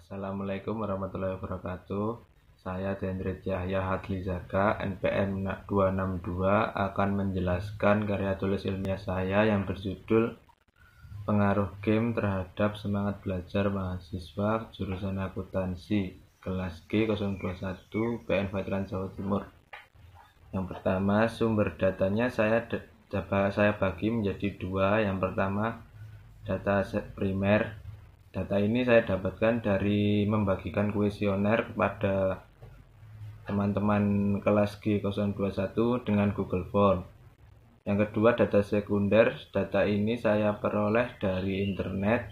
Assalamualaikum warahmatullahi wabarakatuh. Saya Dendrit Yahya Hadlizaka, NPM 262 akan menjelaskan karya tulis ilmiah saya yang berjudul Pengaruh Game Terhadap Semangat Belajar Mahasiswa Jurusan Akuntansi Kelas G 021 PN Veteran Jawa Timur. Yang pertama, sumber datanya saya bagi menjadi dua. Yang pertama, data primer. Data ini saya dapatkan dari membagikan kuesioner kepada teman-teman kelas G021 dengan Google Form. Yang kedua, data sekunder. Data ini saya peroleh dari internet,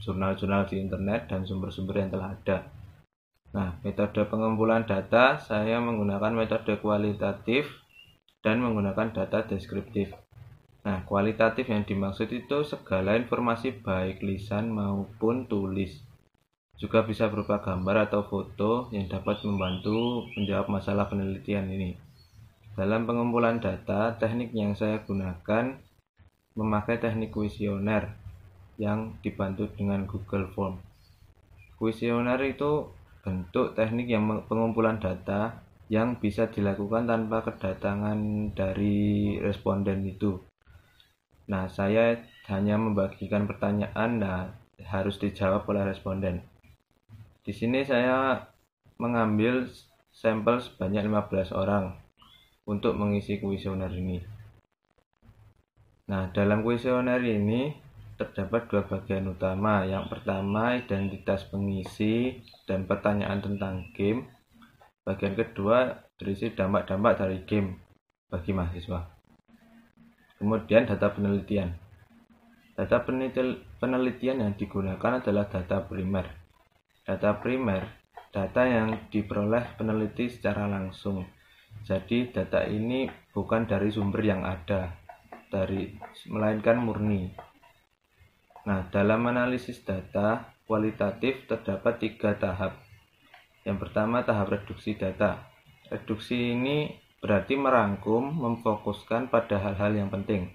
jurnal-jurnal di internet, dan sumber-sumber yang telah ada. Nah, metode pengumpulan data saya menggunakan metode kualitatif dan menggunakan data deskriptif. Nah, kualitatif yang dimaksud itu segala informasi baik lisan maupun tulis. Juga bisa berupa gambar atau foto yang dapat membantu menjawab masalah penelitian ini. Dalam pengumpulan data, teknik yang saya gunakan memakai teknik kuesioner yang dibantu dengan Google Form. Kuesioner itu bentuk teknik yang pengumpulan data yang bisa dilakukan tanpa kedatangan dari responden itu. Nah, saya hanya membagikan pertanyaan, harus dijawab oleh responden. Di sini saya mengambil sampel sebanyak 15 orang untuk mengisi kuesioner ini. Nah, dalam kuesioner ini terdapat dua bagian utama. Yang pertama, identitas pengisi dan pertanyaan tentang game. Bagian kedua berisi dampak-dampak dari game bagi mahasiswa. Kemudian data penelitian. Data penelitian yang digunakan adalah data primer. Data primer, data yang diperoleh peneliti secara langsung. Jadi data ini bukan dari sumber yang ada, melainkan murni. Nah, dalam analisis data kualitatif terdapat 3 tahap. Yang pertama, tahap reduksi data. Reduksi ini berarti merangkum, memfokuskan pada hal-hal yang penting.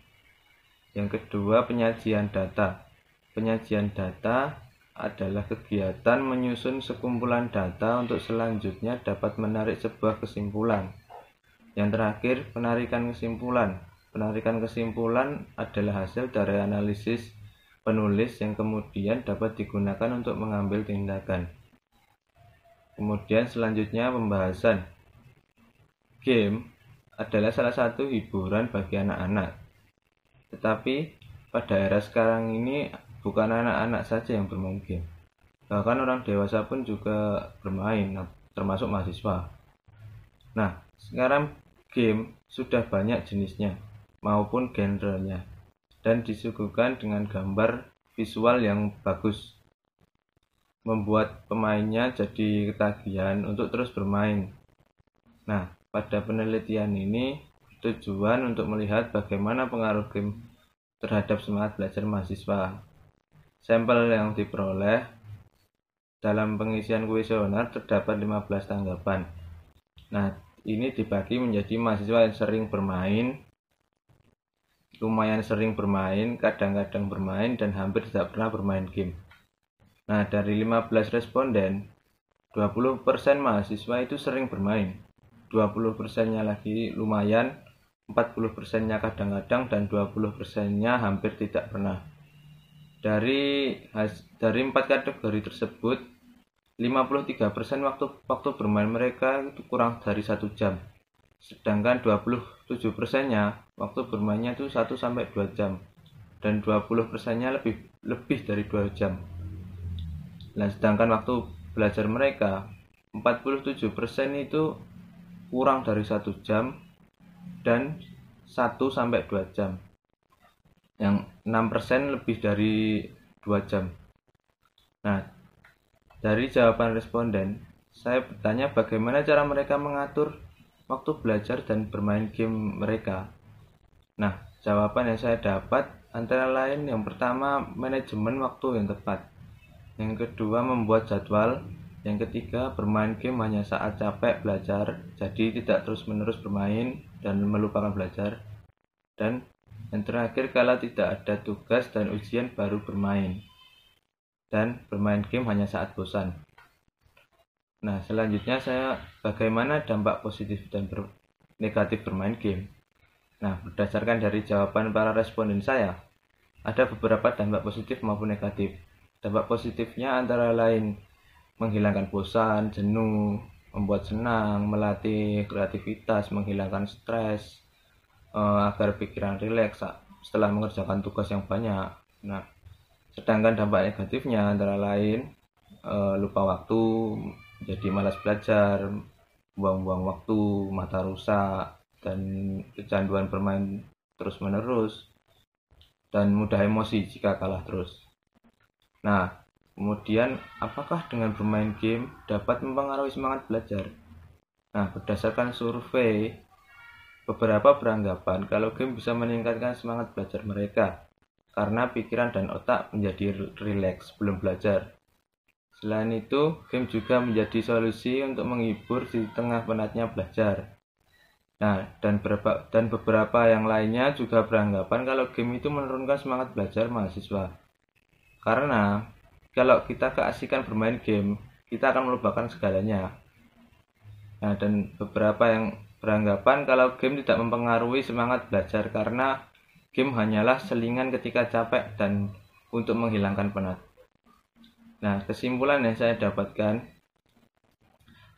Yang kedua, penyajian data. Penyajian data adalah kegiatan menyusun sekumpulan data untuk selanjutnya dapat menarik sebuah kesimpulan. Yang terakhir, penarikan kesimpulan. Penarikan kesimpulan adalah hasil dari analisis penulis yang kemudian dapat digunakan untuk mengambil tindakan. Kemudian selanjutnya pembahasan. Game adalah salah satu hiburan bagi anak-anak. Tetapi pada era sekarang ini bukan anak-anak saja yang bermain game. Bahkan orang dewasa pun juga bermain, termasuk mahasiswa. Nah, sekarang game sudah banyak jenisnya maupun genrenya dan disuguhkan dengan gambar visual yang bagus. Membuat pemainnya jadi ketagihan untuk terus bermain. Nah, pada penelitian ini tujuan untuk melihat bagaimana pengaruh game terhadap semangat belajar mahasiswa. Sampel yang diperoleh dalam pengisian kuesioner terdapat 15 tanggapan. Nah, ini dibagi menjadi mahasiswa yang sering bermain, lumayan sering bermain, kadang-kadang bermain, dan hampir tidak pernah bermain game. Nah, dari 15 responden, 20% mahasiswa itu sering bermain. 20%-nya lagi lumayan, 40%-nya kadang-kadang, dan 20%-nya hampir tidak pernah. Dari 4 kategori tersebut, 53% waktu bermain mereka itu kurang dari 1 jam. Sedangkan 27%-nya waktu bermainnya itu 1-2 jam. Dan 20%-nya lebih dari 2 jam. Nah, sedangkan waktu belajar mereka, 47% itu kurang dari 1 jam dan 1-2 jam. Yang 6% lebih dari 2 jam. Nah, dari jawaban responden, saya bertanya bagaimana cara mereka mengatur waktu belajar dan bermain game mereka. Nah, jawaban yang saya dapat antara lain yang pertama, manajemen waktu yang tepat. Yang kedua, membuat jadwal. Yang ketiga, bermain game hanya saat capek belajar, jadi tidak terus-menerus bermain dan melupakan belajar. Dan yang terakhir, kalau tidak ada tugas dan ujian baru bermain. Dan bermain game hanya saat bosan. Nah, selanjutnya bagaimana dampak positif dan negatif bermain game. Nah, berdasarkan dari jawaban para responden saya, ada beberapa dampak positif maupun negatif. Dampak positifnya antara lain menghilangkan bosan, jenuh, membuat senang, melatih kreativitas, menghilangkan stres, agar pikiran rileks setelah mengerjakan tugas yang banyak. Nah, sedangkan dampak negatifnya antara lain lupa waktu, jadi malas belajar, buang-buang waktu, mata rusak, dan kecanduan bermain terus-menerus, dan mudah emosi jika kalah terus. Nah, kemudian apakah dengan bermain game dapat mempengaruhi semangat belajar? Nah, berdasarkan survei, beberapa beranggapan kalau game bisa meningkatkan semangat belajar mereka karena pikiran dan otak menjadi rileks sebelum belajar. Selain itu, game juga menjadi solusi untuk menghibur di tengah penatnya belajar. Nah, dan beberapa yang lainnya juga beranggapan kalau game itu menurunkan semangat belajar mahasiswa. Karena kalau kita keasikan bermain game, kita akan melupakan segalanya. Nah, dan beberapa yang beranggapan kalau game tidak mempengaruhi semangat belajar karena game hanyalah selingan ketika capek dan untuk menghilangkan penat. Nah, kesimpulan yang saya dapatkan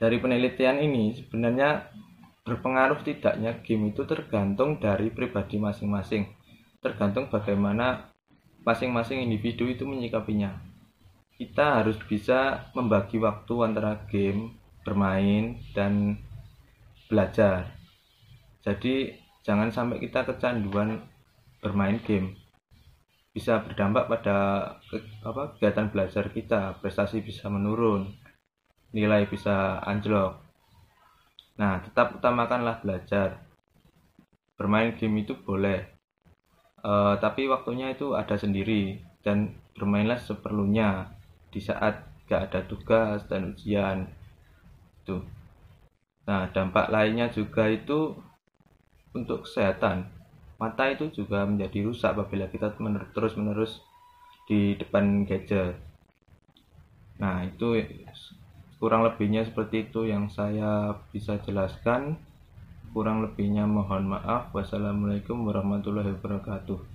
dari penelitian ini, sebenarnya berpengaruh tidaknya game itu tergantung dari pribadi masing-masing, tergantung bagaimana masing-masing individu itu menyikapinya. Kita harus bisa membagi waktu antara game, bermain, dan belajar. Jadi jangan sampai kita kecanduan bermain game, bisa berdampak pada kegiatan belajar kita, prestasi bisa menurun, nilai bisa anjlok. Nah, tetap utamakanlah belajar. Bermain game itu boleh, tapi waktunya itu ada sendiri, dan bermainlah seperlunya di saat gak ada tugas dan ujian. Tuh. Nah, dampak lainnya juga itu untuk kesehatan. Mata itu juga menjadi rusak apabila kita terus-menerus di depan gadget. Nah, itu kurang lebihnya seperti itu yang saya bisa jelaskan. Kurang lebihnya mohon maaf. Wassalamualaikum warahmatullahi wabarakatuh.